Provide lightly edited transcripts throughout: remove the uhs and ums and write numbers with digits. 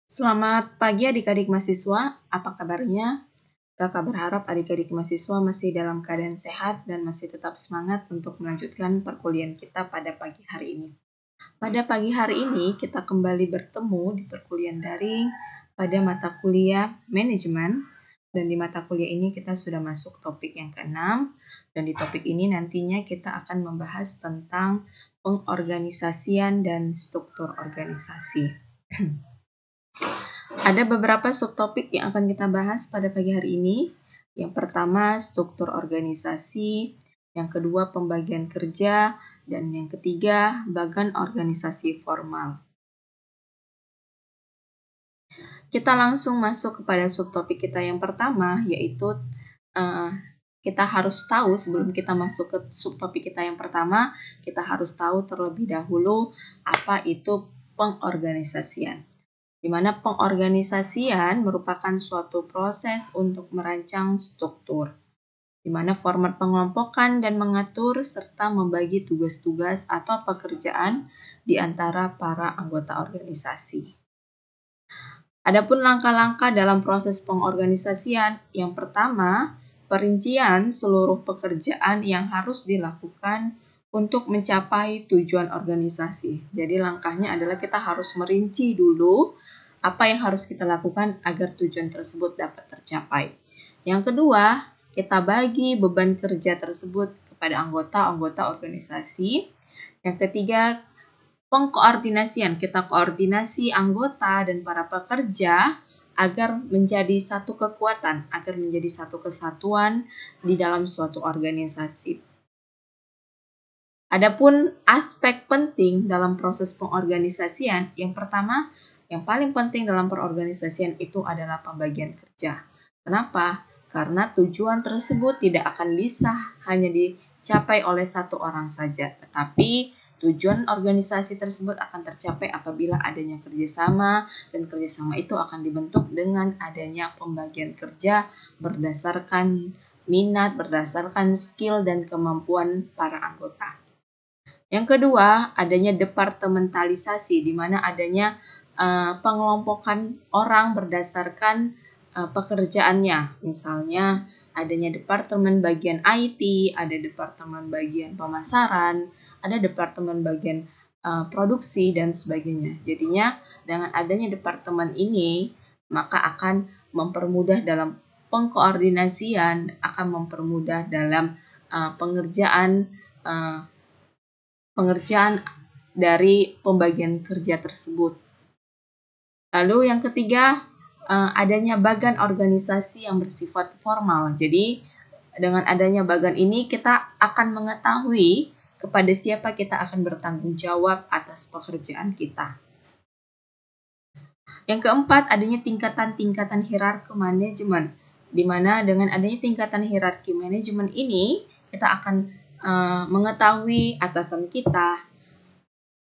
Selamat pagi adik-adik mahasiswa, apa kabarnya? Kakak berharap adik-adik mahasiswa masih dalam keadaan sehat dan masih tetap semangat untuk melanjutkan perkuliahan kita pada pagi hari ini. Pada pagi hari ini kita kembali bertemu di perkuliahan daring pada mata kuliah manajemen, dan di mata kuliah ini kita sudah masuk topik yang ke-6, dan di topik ini nantinya kita akan membahas tentang pengorganisasian dan struktur organisasi. Ada beberapa subtopik yang akan kita bahas pada pagi hari ini. Yang pertama, struktur organisasi. Yang kedua, pembagian kerja. Dan yang ketiga, bagan organisasi formal. Kita langsung masuk kepada subtopik kita yang pertama, yaitu kita harus tahu sebelum kita masuk ke subtopik kita yang pertama, kita harus tahu terlebih dahulu apa itu pengorganisasian. Di mana pengorganisasian merupakan suatu proses untuk merancang struktur, di mana format pengelompokan dan mengatur serta membagi tugas-tugas atau pekerjaan di antara para anggota organisasi. Adapun langkah-langkah dalam proses pengorganisasian, yang pertama, perincian seluruh pekerjaan yang harus dilakukan untuk mencapai tujuan organisasi. Jadi langkahnya adalah kita harus merinci dulu apa yang harus kita lakukan agar tujuan tersebut dapat tercapai. Yang kedua, kita bagi beban kerja tersebut kepada anggota-anggota organisasi. Yang ketiga, pengkoordinasian. Kita koordinasi anggota dan para pekerja agar menjadi satu kekuatan, agar menjadi satu kesatuan di dalam suatu organisasi. Adapun aspek penting dalam proses pengorganisasian, yang pertama, yang paling penting dalam perorganisasian itu adalah pembagian kerja. Kenapa? Karena tujuan tersebut tidak akan bisa hanya dicapai oleh satu orang saja, tetapi tujuan organisasi tersebut akan tercapai apabila adanya kerjasama, dan kerjasama itu akan dibentuk dengan adanya pembagian kerja berdasarkan minat, berdasarkan skill dan kemampuan para anggota. Yang kedua, adanya departementalisasi, di mana adanya pengelompokan orang berdasarkan pekerjaannya. Misalnya, adanya departemen bagian IT, ada departemen bagian pemasaran, ada departemen bagian produksi, dan sebagainya. Jadinya, dengan adanya departemen ini, maka akan mempermudah dalam pengkoordinasian, akan mempermudah dalam pengerjaan dari pembagian kerja tersebut. Lalu yang ketiga, adanya bagan organisasi yang bersifat formal. Jadi dengan adanya bagan ini kita akan mengetahui kepada siapa kita akan bertanggung jawab atas pekerjaan kita. Yang keempat, adanya tingkatan-tingkatan hierarki manajemen, di mana dengan adanya tingkatan hierarki manajemen ini kita akan mengetahui atasan kita,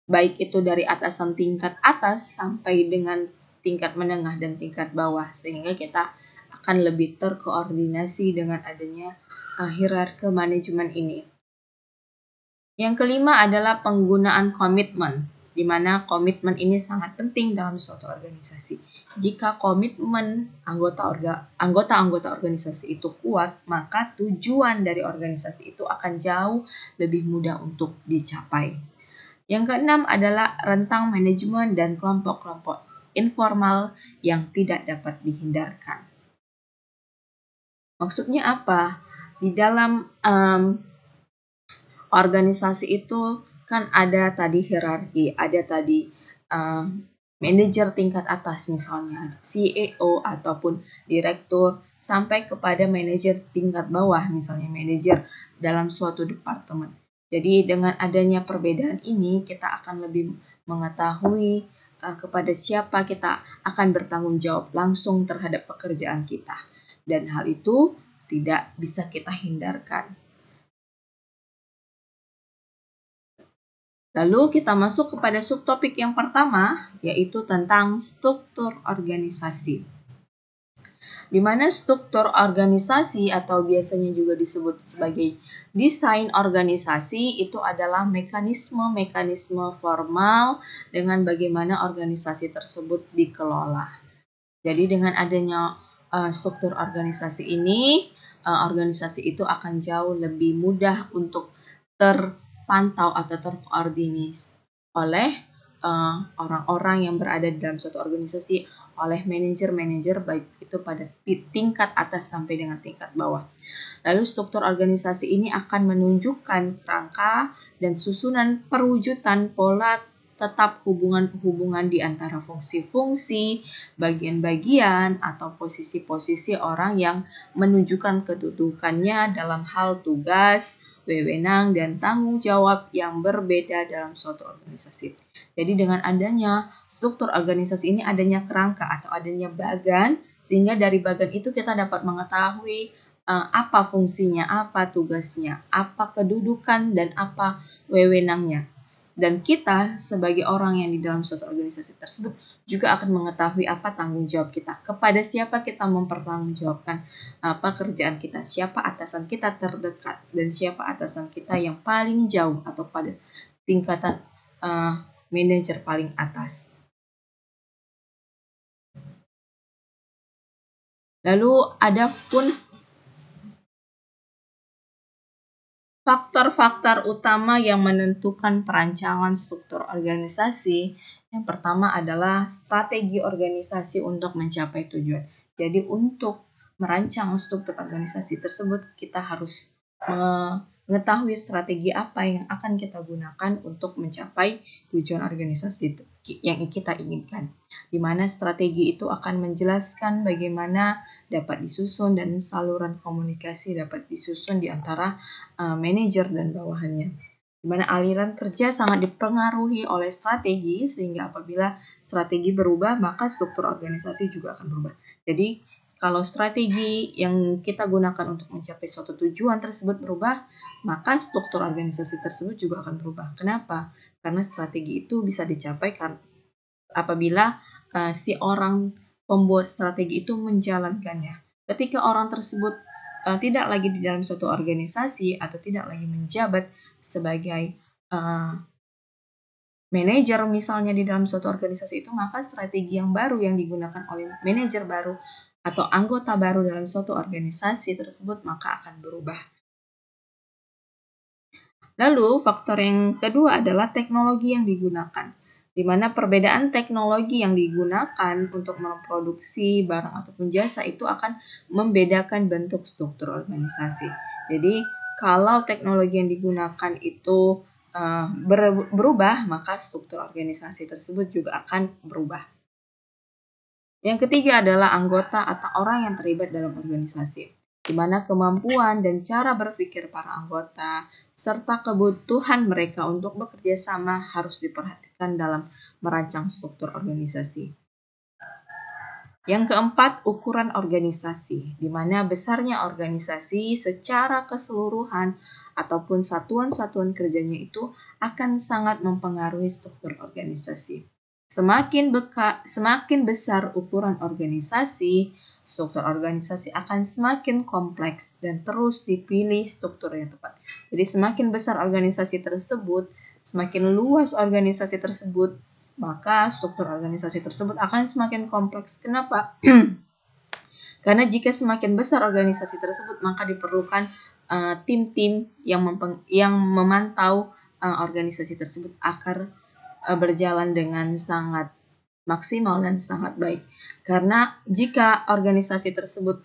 baik itu dari atasan tingkat atas sampai dengan tingkat menengah dan tingkat bawah, sehingga kita akan lebih terkoordinasi dengan adanya hierarki manajemen ini. Yang kelima adalah penggunaan komitmen, di mana komitmen ini sangat penting dalam suatu organisasi. Jika komitmen anggota-anggota organisasi itu kuat, maka tujuan dari organisasi itu akan jauh lebih mudah untuk dicapai. Yang keenam adalah rentang manajemen dan kelompok-kelompok informal yang tidak dapat dihindarkan. Maksudnya apa? Di dalam organisasi itu kan ada tadi hierarki, ada tadi manajer tingkat atas, misalnya CEO ataupun direktur, sampai kepada manajer tingkat bawah, misalnya manajer dalam suatu departemen. Jadi dengan adanya perbedaan ini, kita akan lebih mengetahui kepada siapa kita akan bertanggung jawab langsung terhadap pekerjaan kita. Dan hal itu tidak bisa kita hindarkan. Lalu kita masuk kepada subtopik yang pertama, yaitu tentang struktur organisasi. di mana struktur organisasi atau biasanya juga disebut sebagai desain organisasi itu adalah mekanisme-mekanisme formal dengan bagaimana organisasi tersebut dikelola. Jadi dengan adanya struktur organisasi ini, organisasi itu akan jauh lebih mudah untuk terpantau atau terkoordinir oleh orang-orang yang berada di dalam suatu organisasi, oleh manajer-manajer baik itu pada tingkat atas sampai dengan tingkat bawah. Lalu struktur organisasi ini akan menunjukkan kerangka dan susunan perwujudan pola tetap hubungan-hubungan di antara fungsi-fungsi, bagian-bagian, atau posisi-posisi orang yang menunjukkan kedudukannya dalam hal tugas, wewenang, dan tanggung jawab yang berbeda dalam suatu organisasi. Jadi dengan adanya struktur organisasi ini adanya kerangka atau adanya bagan, sehingga dari bagan itu kita dapat mengetahui apa fungsinya, apa tugasnya, apa kedudukan, dan apa wewenangnya. Dan kita sebagai orang yang di dalam suatu organisasi tersebut juga akan mengetahui apa tanggung jawab kita, kepada siapa kita mempertanggungjawabkan pekerjaan kita, siapa atasan kita terdekat, dan siapa atasan kita yang paling jauh atau pada tingkatan manajer paling atas. Lalu ada pun faktor-faktor utama yang menentukan perancangan struktur organisasi. Yang pertama adalah strategi organisasi untuk mencapai tujuan. Jadi untuk merancang struktur organisasi tersebut, kita harus mengetahui strategi apa yang akan kita gunakan untuk mencapai tujuan organisasi yang kita inginkan. Di mana strategi itu akan menjelaskan bagaimana dapat disusun dan saluran komunikasi dapat disusun di antara manajer dan bawahannya. Di mana aliran kerja sangat dipengaruhi oleh strategi, sehingga apabila strategi berubah, maka struktur organisasi juga akan berubah. Jadi, kalau strategi yang kita gunakan untuk mencapai suatu tujuan tersebut berubah, maka struktur organisasi tersebut juga akan berubah. Kenapa? Karena strategi itu bisa dicapai apabila si orang pembuat strategi itu menjalankannya. Ketika orang tersebut tidak lagi di dalam suatu organisasi atau tidak lagi menjabat sebagai manajer misalnya di dalam suatu organisasi itu, maka strategi yang baru yang digunakan oleh manajer baru atau anggota baru dalam suatu organisasi tersebut maka akan berubah. Lalu faktor yang kedua adalah teknologi yang digunakan, di mana perbedaan teknologi yang digunakan untuk memproduksi barang ataupun jasa itu akan membedakan bentuk struktur organisasi. Jadi kalau teknologi yang digunakan itu berubah, maka struktur organisasi tersebut juga akan berubah. Yang ketiga adalah anggota atau orang yang terlibat dalam organisasi, di mana kemampuan dan cara berpikir para anggota serta kebutuhan mereka untuk bekerja sama harus diperhatikan dalam merancang struktur organisasi. Yang keempat, ukuran organisasi, di mana besarnya organisasi secara keseluruhan ataupun satuan-satuan kerjanya itu akan sangat mempengaruhi struktur organisasi. Semakin besar ukuran organisasi, struktur organisasi akan semakin kompleks dan terus dipilih struktur yang tepat. Jadi semakin besar organisasi tersebut, semakin luas organisasi tersebut, maka struktur organisasi tersebut akan semakin kompleks. Kenapa? Karena jika semakin besar organisasi tersebut, maka diperlukan tim-tim yang memantau organisasi tersebut agar berjalan dengan sangat maksimal dan sangat baik. Karena jika organisasi tersebut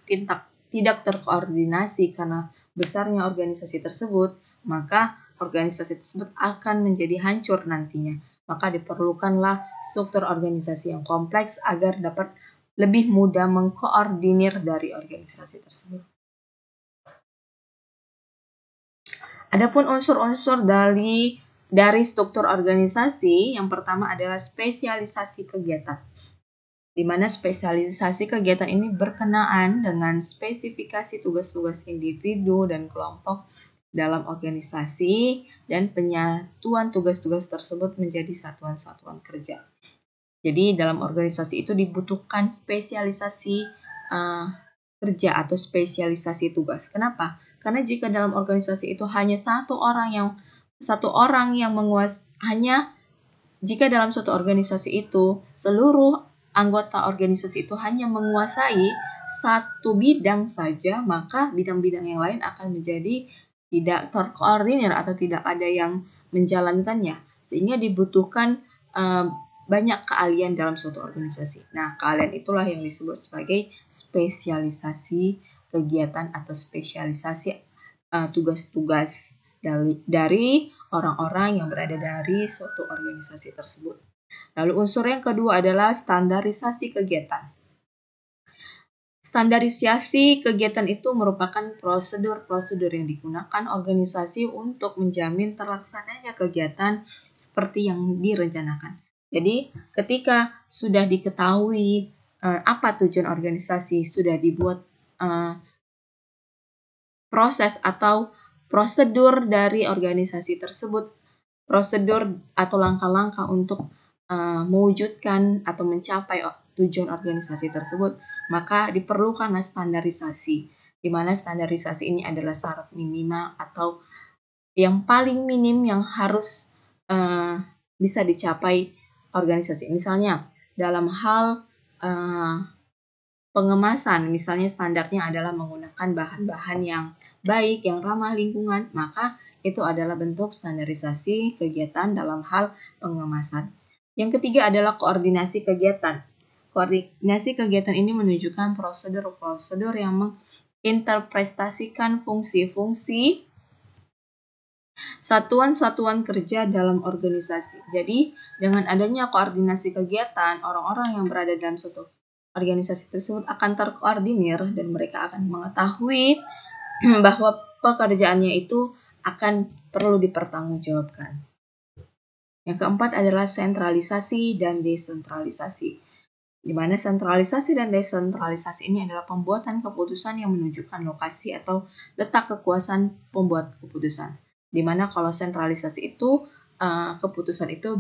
tidak terkoordinasi karena besarnya organisasi tersebut, maka organisasi tersebut akan menjadi hancur nantinya. Maka diperlukanlah struktur organisasi yang kompleks agar dapat lebih mudah mengkoordinir dari organisasi tersebut. Adapun unsur-unsur dari struktur organisasi, yang pertama adalah spesialisasi kegiatan, di mana spesialisasi kegiatan ini berkenaan dengan spesifikasi tugas-tugas individu dan kelompok dalam organisasi dan penyatuan tugas-tugas tersebut menjadi satuan-satuan kerja. Jadi dalam organisasi itu dibutuhkan spesialisasi kerja atau spesialisasi tugas. Kenapa? Karena jika dalam organisasi itu hanya satu orang yang hanya jika dalam suatu organisasi itu seluruh anggota organisasi itu hanya menguasai satu bidang saja, maka bidang-bidang yang lain akan menjadi tidak terkoordinir atau tidak ada yang menjalankannya, sehingga dibutuhkan banyak keahlian dalam suatu organisasi. Nah, keahlian itulah yang disebut sebagai spesialisasi kegiatan atau spesialisasi tugas-tugas dari orang-orang yang berada dari suatu organisasi tersebut. Lalu unsur yang kedua adalah standarisasi kegiatan. Standarisasi kegiatan itu merupakan prosedur-prosedur yang digunakan organisasi untuk menjamin terlaksananya kegiatan seperti yang direncanakan. Jadi, ketika sudah diketahui apa tujuan organisasi, sudah dibuat proses atau prosedur dari organisasi tersebut, prosedur atau langkah-langkah untuk mewujudkan atau mencapai tujuan organisasi tersebut, maka diperlukanlah standarisasi, di mana standarisasi ini adalah syarat minimal atau yang paling minim yang harus bisa dicapai organisasi. Misalnya dalam hal pengemasan, misalnya standarnya adalah menggunakan bahan-bahan yang baik, yang ramah lingkungan, maka itu adalah bentuk standarisasi kegiatan dalam hal pengemasan. Yang ketiga adalah koordinasi kegiatan. Koordinasi kegiatan ini menunjukkan prosedur-prosedur yang menginterpretasikan fungsi-fungsi satuan-satuan kerja dalam organisasi. Jadi, dengan adanya koordinasi kegiatan, orang-orang yang berada dalam suatu organisasi tersebut akan terkoordinir dan mereka akan mengetahui bahwa pekerjaannya itu akan perlu dipertanggungjawabkan. Yang keempat adalah sentralisasi dan desentralisasi, di mana sentralisasi dan desentralisasi ini adalah pembuatan keputusan yang menunjukkan lokasi atau letak kekuasaan pembuat keputusan. Di mana kalau sentralisasi itu keputusan itu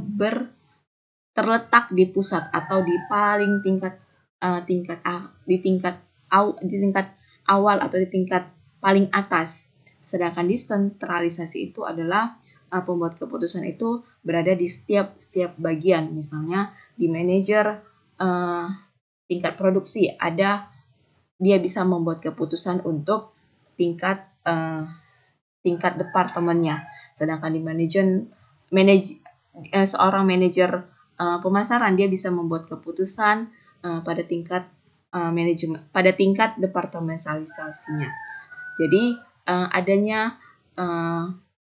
terletak di pusat atau di paling tingkat awal atau di tingkat paling atas. Sedangkan desentralisasi itu adalah pembuat keputusan itu berada di setiap bagian. Misalnya di manajer tingkat produksi dia bisa membuat keputusan untuk tingkat departemennya. Sedangkan di seorang manajer pemasaran dia bisa membuat keputusan pada tingkat manajemen, pada tingkat departementalisasinya. Jadi adanya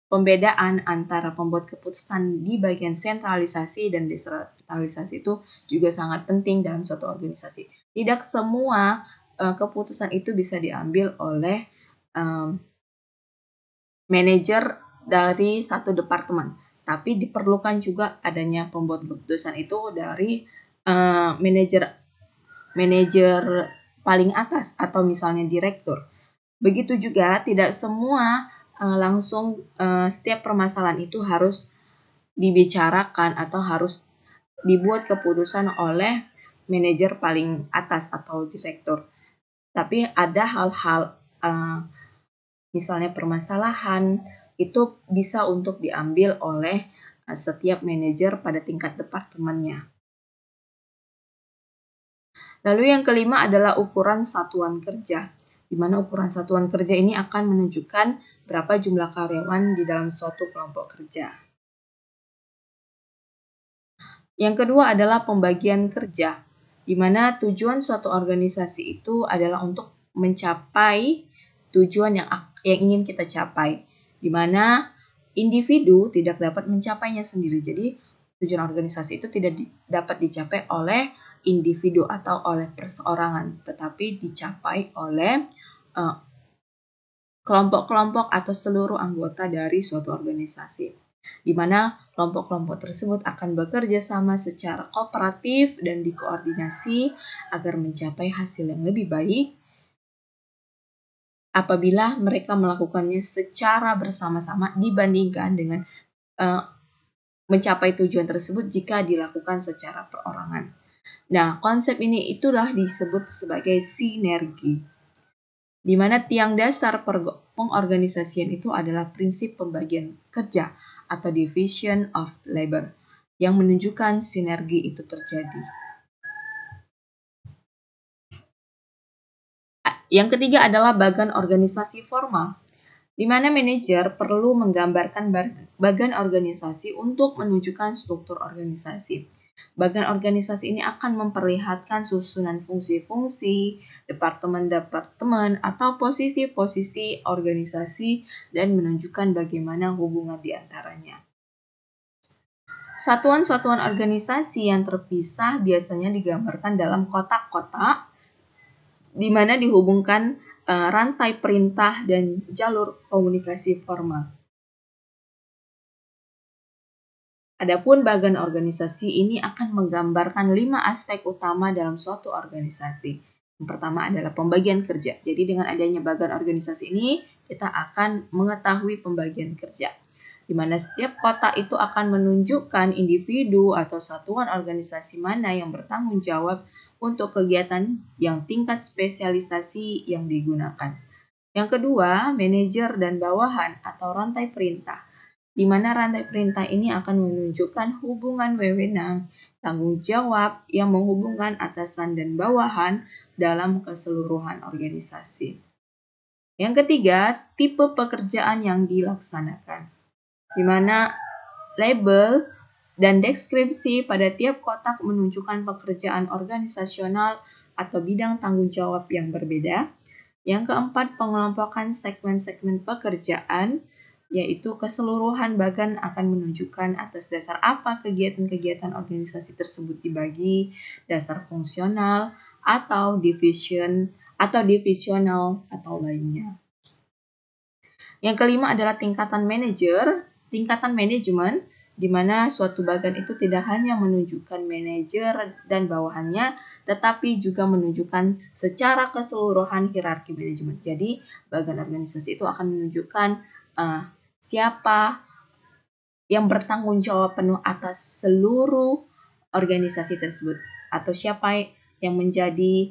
pembedaan antara pembuat keputusan di bagian sentralisasi dan desentralisasi itu juga sangat penting dalam suatu organisasi. Tidak semua keputusan itu bisa diambil oleh manajer dari satu departemen, tapi diperlukan juga adanya pembuat keputusan itu dari manajer paling atas atau misalnya direktur. Begitu juga tidak semua langsung setiap permasalahan itu harus dibicarakan atau harus dibuat keputusan oleh manajer paling atas atau direktur. Tapi ada hal-hal misalnya permasalahan itu bisa untuk diambil oleh setiap manajer pada tingkat departemennya. Lalu yang kelima adalah ukuran satuan kerja, di mana ukuran satuan kerja ini akan menunjukkan berapa jumlah karyawan di dalam suatu kelompok kerja. Yang kedua adalah pembagian kerja, di mana tujuan suatu organisasi itu adalah untuk mencapai tujuan yang ingin kita capai, di mana individu tidak dapat mencapainya sendiri. Jadi tujuan organisasi itu tidak dapat dicapai oleh individu atau oleh perseorangan, tetapi dicapai oleh kelompok-kelompok atau seluruh anggota dari suatu organisasi, di mana kelompok-kelompok tersebut akan bekerja sama secara kooperatif dan dikoordinasi agar mencapai hasil yang lebih baik apabila mereka melakukannya secara bersama-sama dibandingkan dengan mencapai tujuan tersebut jika dilakukan secara perorangan. Nah, konsep ini itulah disebut sebagai sinergi. di mana tiang dasar pengorganisasian itu adalah prinsip pembagian kerja atau division of labor yang menunjukkan sinergi itu terjadi. Yang ketiga adalah bagan organisasi formal, di mana manajer perlu menggambarkan bagan organisasi untuk menunjukkan struktur organisasi. Bagan organisasi ini akan memperlihatkan susunan fungsi-fungsi, departemen-departemen, atau posisi-posisi organisasi dan menunjukkan bagaimana hubungan di antaranya. Satuan-satuan organisasi yang terpisah biasanya digambarkan dalam kotak-kotak di mana dihubungkan rantai perintah dan jalur komunikasi formal. Adapun bagan organisasi ini akan menggambarkan 5 aspek utama dalam suatu organisasi. Yang pertama adalah pembagian kerja. Jadi dengan adanya bagan organisasi ini, kita akan mengetahui pembagian kerja. Di mana setiap kotak itu akan menunjukkan individu atau satuan organisasi mana yang bertanggung jawab untuk kegiatan yang tingkat spesialisasi yang digunakan. Yang kedua, manajer dan bawahan atau rantai perintah, di mana rantai perintah ini akan menunjukkan hubungan wewenang, tanggung jawab yang menghubungkan atasan dan bawahan dalam keseluruhan organisasi. Yang ketiga, tipe pekerjaan yang dilaksanakan, di mana label dan deskripsi pada tiap kotak menunjukkan pekerjaan organisasional atau bidang tanggung jawab yang berbeda. Yang keempat, pengelompokan segmen-segmen pekerjaan, yaitu keseluruhan bagan akan menunjukkan atas dasar apa kegiatan-kegiatan organisasi tersebut dibagi, dasar fungsional, atau divisional atau lainnya. Yang kelima adalah tingkatan manajemen, di mana suatu bagan itu tidak hanya menunjukkan manajer dan bawahannya, tetapi juga menunjukkan secara keseluruhan hierarki manajemen. Jadi, bagan organisasi itu akan menunjukkan siapa yang bertanggung jawab penuh atas seluruh organisasi tersebut, atau siapa yang menjadi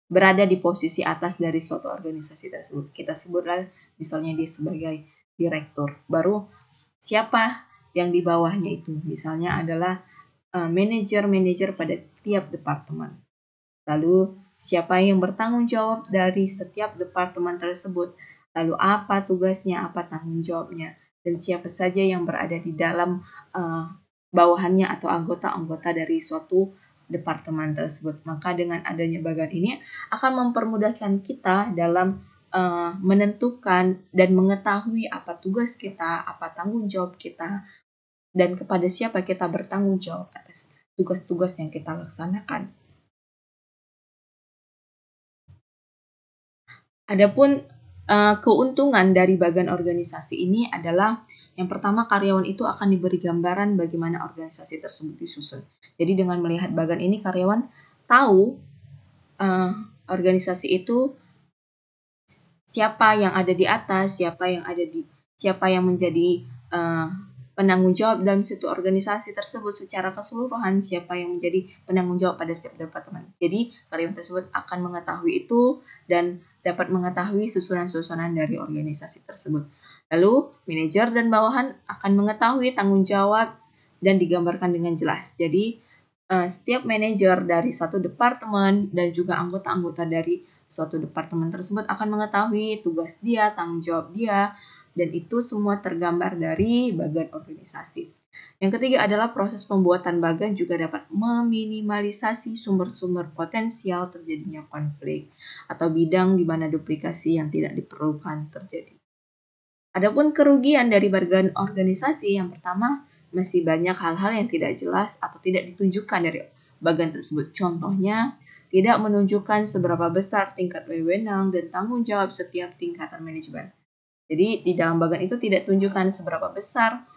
berada di posisi atas dari suatu organisasi tersebut. Kita sebutlah misalnya dia sebagai direktur. Baru siapa yang di bawahnya itu, misalnya adalah manajer-manajer pada tiap departemen. Lalu siapa yang bertanggung jawab dari setiap departemen tersebut, lalu apa tugasnya, apa tanggung jawabnya, dan siapa saja yang berada di dalam bawahannya atau anggota-anggota dari suatu departemen tersebut. Maka dengan adanya bagan ini akan mempermudahkan kita dalam menentukan dan mengetahui apa tugas kita, apa tanggung jawab kita, dan kepada siapa kita bertanggung jawab atas tugas-tugas yang kita laksanakan. Adapun keuntungan dari bagan organisasi ini adalah yang pertama, karyawan itu akan diberi gambaran bagaimana organisasi tersebut disusun. Jadi dengan melihat bagan ini, karyawan tahu organisasi itu siapa yang ada di atas, siapa yang menjadi penanggung jawab dalam suatu organisasi tersebut secara keseluruhan, siapa yang menjadi penanggung jawab pada setiap departemen. Jadi karyawan tersebut akan mengetahui itu dan dapat mengetahui susunan-susunan dari organisasi tersebut. Lalu manajer dan bawahan akan mengetahui tanggung jawab dan digambarkan dengan jelas. Jadi setiap manajer dari satu departemen dan juga anggota-anggota dari suatu departemen tersebut akan mengetahui tugas dia, tanggung jawab dia, dan itu semua tergambar dari bagan organisasi. Yang ketiga adalah proses pembuatan bagan juga dapat meminimalisasi sumber-sumber potensial terjadinya konflik atau bidang di mana duplikasi yang tidak diperlukan terjadi. Adapun kerugian dari bagan organisasi, yang pertama, masih banyak hal-hal yang tidak jelas atau tidak ditunjukkan dari bagan tersebut. Contohnya, tidak menunjukkan seberapa besar tingkat wewenang dan tanggung jawab setiap tingkatan manajemen. Jadi di dalam bagan itu tidak tunjukkan seberapa besar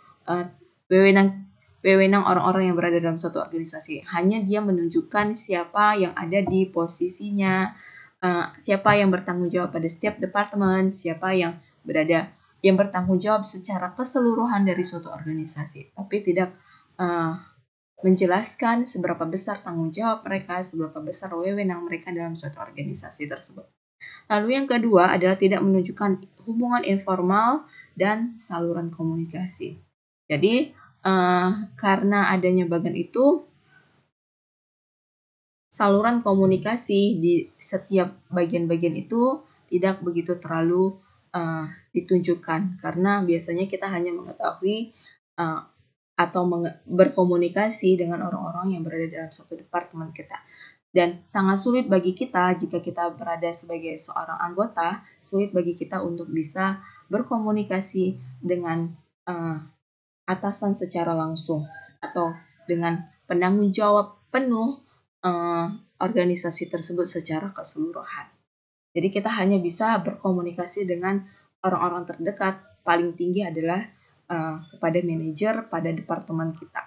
wewenang orang-orang yang berada dalam suatu organisasi. Hanya dia menunjukkan siapa yang ada di posisinya, siapa yang bertanggung jawab pada setiap departemen, siapa yang bertanggung jawab secara keseluruhan dari suatu organisasi, tapi tidak menjelaskan seberapa besar tanggung jawab mereka, seberapa besar wewenang mereka dalam suatu organisasi tersebut. Lalu yang kedua adalah tidak menunjukkan hubungan informal dan saluran komunikasi. Jadi karena adanya bagan itu, saluran komunikasi di setiap bagian-bagian itu tidak begitu terlalu ditunjukkan, karena biasanya kita hanya mengetahui atau berkomunikasi dengan orang-orang yang berada dalam satu departemen kita. Dan sangat sulit bagi kita jika kita berada sebagai seorang anggota, sulit bagi kita untuk bisa berkomunikasi dengan atasan secara langsung atau dengan penanggung jawab penuh organisasi tersebut secara keseluruhan. Jadi kita hanya bisa berkomunikasi dengan orang-orang terdekat, paling tinggi adalah kepada manajer pada departemen kita.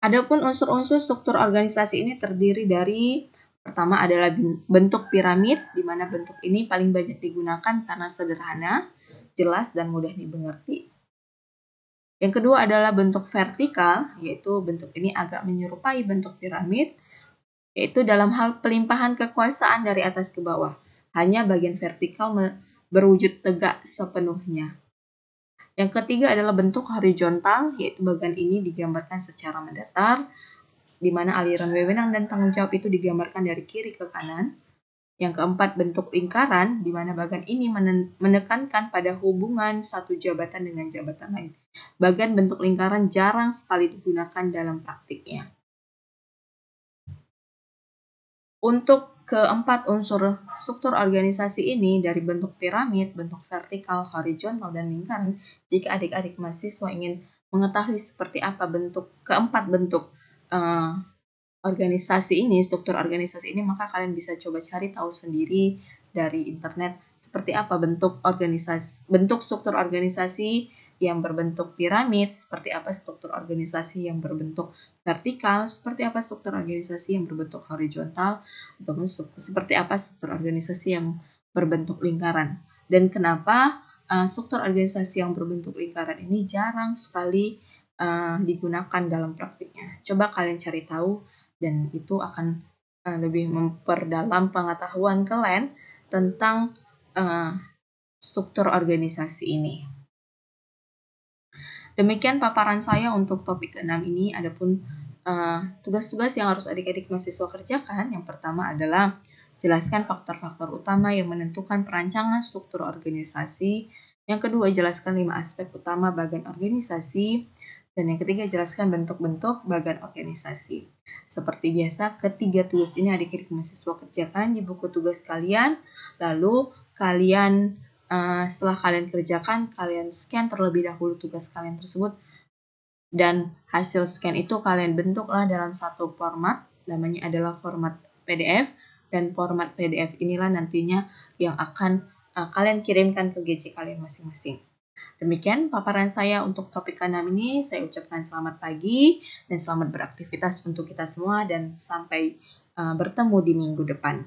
Adapun unsur-unsur struktur organisasi ini terdiri dari, pertama adalah bentuk piramid, di mana bentuk ini paling banyak digunakan karena sederhana, jelas, dan mudah dimengerti. Yang kedua adalah bentuk vertikal, yaitu bentuk ini agak menyerupai bentuk piramid, yaitu dalam hal pelimpahan kekuasaan dari atas ke bawah. Hanya bagian vertikal berwujud tegak sepenuhnya. Yang ketiga adalah bentuk horizontal, yaitu bagian ini digambarkan secara mendatar, di mana aliran wewenang dan tanggung jawab itu digambarkan dari kiri ke kanan. Yang keempat, bentuk lingkaran, di mana bagian ini menekankan pada hubungan satu jabatan dengan jabatan lain. Bagian bentuk lingkaran jarang sekali digunakan dalam praktiknya. Untuk keempat unsur struktur organisasi ini dari bentuk piramid, bentuk vertikal, horizontal, dan lingkaran, jika adik-adik mahasiswa ingin mengetahui seperti apa keempat bentuk organisasi ini, struktur organisasi ini, maka kalian bisa coba cari tahu sendiri dari internet seperti apa bentuk struktur organisasi yang berbentuk piramid, seperti apa struktur organisasi yang berbentuk vertikal, seperti apa struktur organisasi yang berbentuk horizontal, ataupun seperti apa struktur organisasi yang berbentuk lingkaran. Dan kenapa struktur organisasi yang berbentuk lingkaran ini jarang sekali digunakan dalam praktiknya. Coba kalian cari tahu, dan itu akan lebih memperdalam pengetahuan kalian tentang struktur organisasi ini. Demikian paparan saya untuk topik ke-6 ini. Adapun tugas-tugas yang harus adik-adik mahasiswa kerjakan, yang pertama adalah jelaskan faktor-faktor utama yang menentukan perancangan struktur organisasi. Yang kedua, jelaskan 5 aspek utama bagian organisasi. Dan yang ketiga, jelaskan bentuk-bentuk bagian organisasi. Seperti biasa, ketiga tugas ini adik-adik mahasiswa kerjakan di buku tugas kalian. Lalu kalian setelah kalian kerjakan, kalian scan terlebih dahulu tugas kalian tersebut, dan hasil scan itu kalian bentuklah dalam satu format, namanya adalah format PDF, dan format PDF inilah nantinya yang akan kalian kirimkan ke GC kalian masing-masing. Demikian paparan saya untuk topik ke-6 ini. Saya ucapkan selamat pagi dan selamat beraktivitas untuk kita semua, dan sampai bertemu di minggu depan.